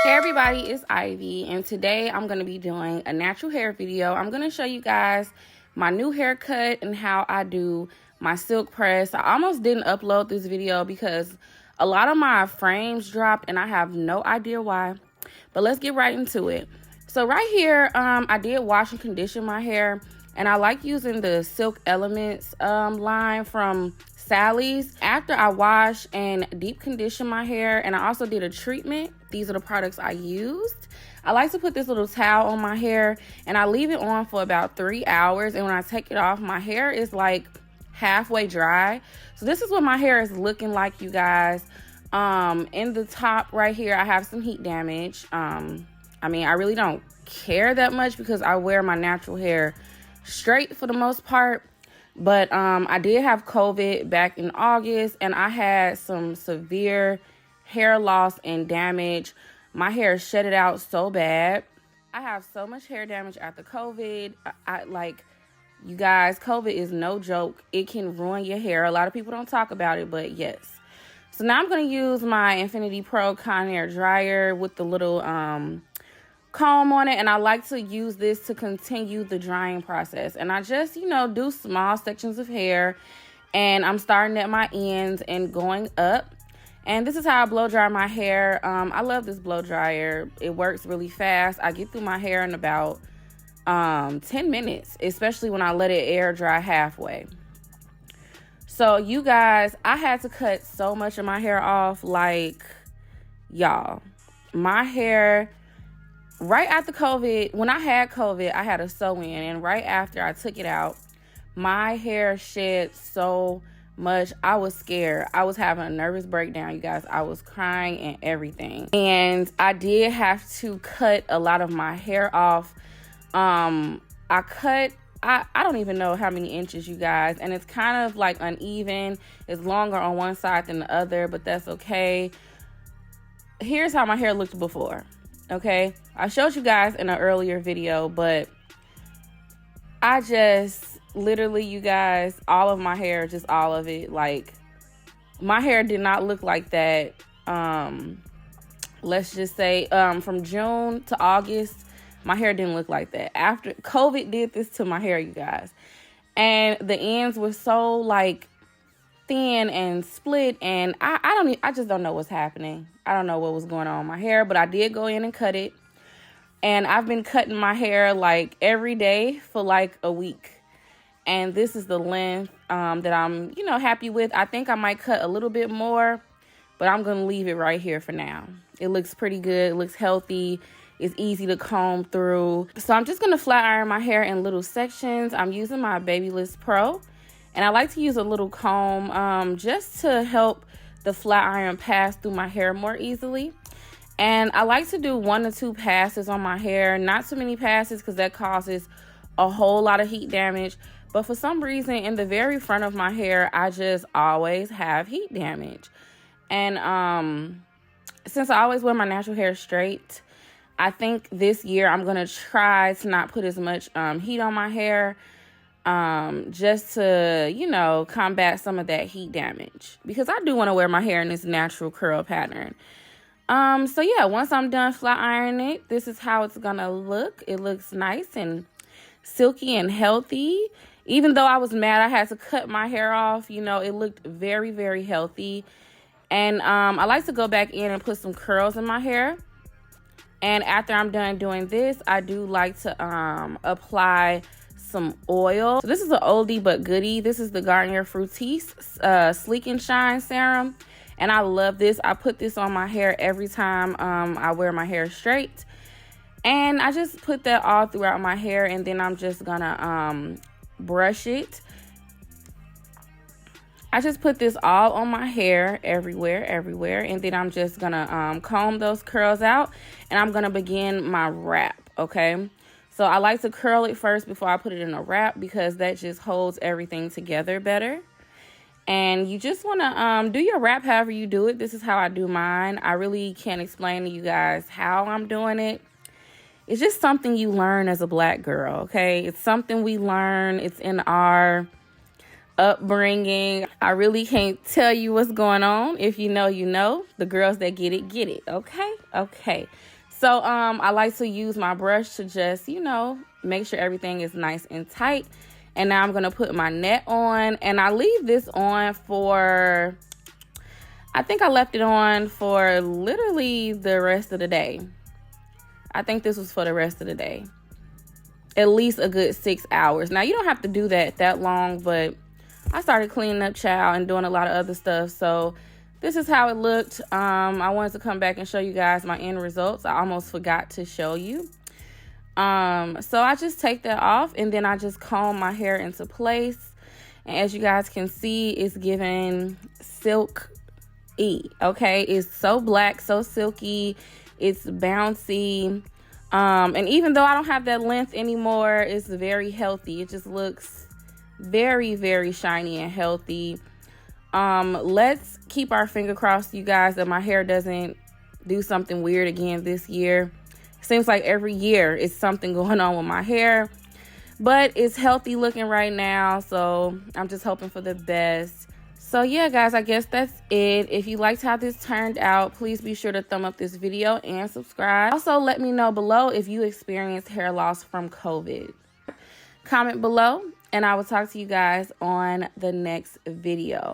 Hey everybody, it's Ivy, and today I'm going to be doing a natural hair video. I'm going to show you guys my new haircut and how I do my silk press. I almost didn't upload this video because a lot of my frames dropped and I have no idea why. But let's get right into it. So right here, I did wash and condition my hair, and I like using the Silk Elements line from Sally's. After I wash and deep condition my hair, and I also did a treatment, these are the products I used. I like to put this little towel on my hair and I leave it on for about 3 hours, and when I take it off, my hair is like halfway dry. So this is what my hair is looking like, you guys. In the top right here, I have some heat damage. I mean, I really don't care that much because I wear my natural hair straight for the most part. But I did have COVID back in August, and I had some severe hair loss and damage. My hair shedded out so bad. I have so much hair damage after COVID. You guys, COVID is no joke. It can ruin your hair. A lot of people don't talk about it, but yes. So now I'm going to use my Infinity Pro Conair dryer with the little comb on it, and I like to use this to continue the drying process. And I just, do small sections of hair, and I'm starting at my ends and going up. And this is how I blow dry my hair. I love this blow dryer. It works really fast. I get through my hair in about 10 minutes, especially when I let it air dry halfway. So you guys, I had to cut so much of my hair off. Like, y'all, my hair, right after COVID, when I had COVID, I had a sew-in, and right after I took it out, my hair shed so much. I was scared. I was having a nervous breakdown, you guys. I was crying and everything. And I did have to cut a lot of my hair off. I don't even know how many inches, you guys, and it's kind of like uneven. It's longer on one side than the other, but that's okay. Here's how my hair looked before. Okay, I showed you guys in an earlier video, but I just literally, you guys, all of my hair, just all of it, like, my hair did not look like that. Let's just say from June to August, my hair didn't look like that. After COVID did this to my hair, you guys, and the ends were so like thin and split, and I just don't know what's happening. I don't know what was going on with my hair, but I did go in and cut it, and I've been cutting my hair like every day for like a week, and this is the length that I'm happy with. I think I might cut a little bit more, but I'm gonna leave it right here for now. It looks pretty good. It looks healthy. It's easy to comb through. So I'm just gonna flat iron my hair in little sections. I'm using my Babyliss Pro, and I like to use a little comb just to help the flat iron pass through my hair more easily. And I like to do 1 to 2 passes on my hair, not too many passes because that causes a whole lot of heat damage. But for some reason, in the very front of my hair, I just always have heat damage. And since I always wear my natural hair straight, I think this year I'm going to try to not put as much heat on my hair, just to, combat some of that heat damage, because I do want to wear my hair in this natural curl pattern. So yeah, once I'm done flat ironing it, this is how it's going to look. It looks nice and silky and healthy. Even though I was mad I had to cut my hair off, it looked very, very healthy. And I like to go back in and put some curls in my hair. And after I'm done doing this, I do like to apply some oil. So this is an oldie but goodie. This is the Garnier Fructis Sleek and Shine Serum. And I love this. I put this on my hair every time I wear my hair straight. And I just put that all throughout my hair, and then I'm just gonna brush it. I just put this all on my hair, everywhere, and then I'm just gonna comb those curls out, and I'm gonna begin my wrap, okay? So I like to curl it first before I put it in a wrap, because that just holds everything together better. And you just wanna do your wrap however you do it. This is how I do mine. I really can't explain to you guys how I'm doing it. It's just something you learn as a Black girl, okay? It's something we learn. It's in our upbringing. I really can't tell you what's going on. If you know, you know. The girls that get it, okay? Okay. So I like to use my brush to just, you know, make sure everything is nice and tight. And now I'm going to put my net on, and I leave this on for, I think I left it on for literally the rest of the day. I think this was for the rest of the day. At least a good 6 hours. Now, you don't have to do that long, but I started cleaning up, child, and doing a lot of other stuff. So this is how it looked. I wanted to come back and show you guys my end results. I almost forgot to show you. So I just take that off, and then I just comb my hair into place. And as you guys can see, it's giving silk-y, okay? It's so black, so silky. It's bouncy. And even though I don't have that length anymore, it's very healthy. It just looks very, very shiny and healthy. Let's keep our finger crossed, you guys, that my hair doesn't do something weird again this year. Seems like every year it's something going on with my hair, but it's healthy looking right now, so I'm just hoping for the best. So yeah, guys, I guess that's it. If you liked how this turned out, please be sure to thumb up this video and subscribe. Also, let me know below if you experienced hair loss from COVID. Comment below, and I will talk to you guys on the next video.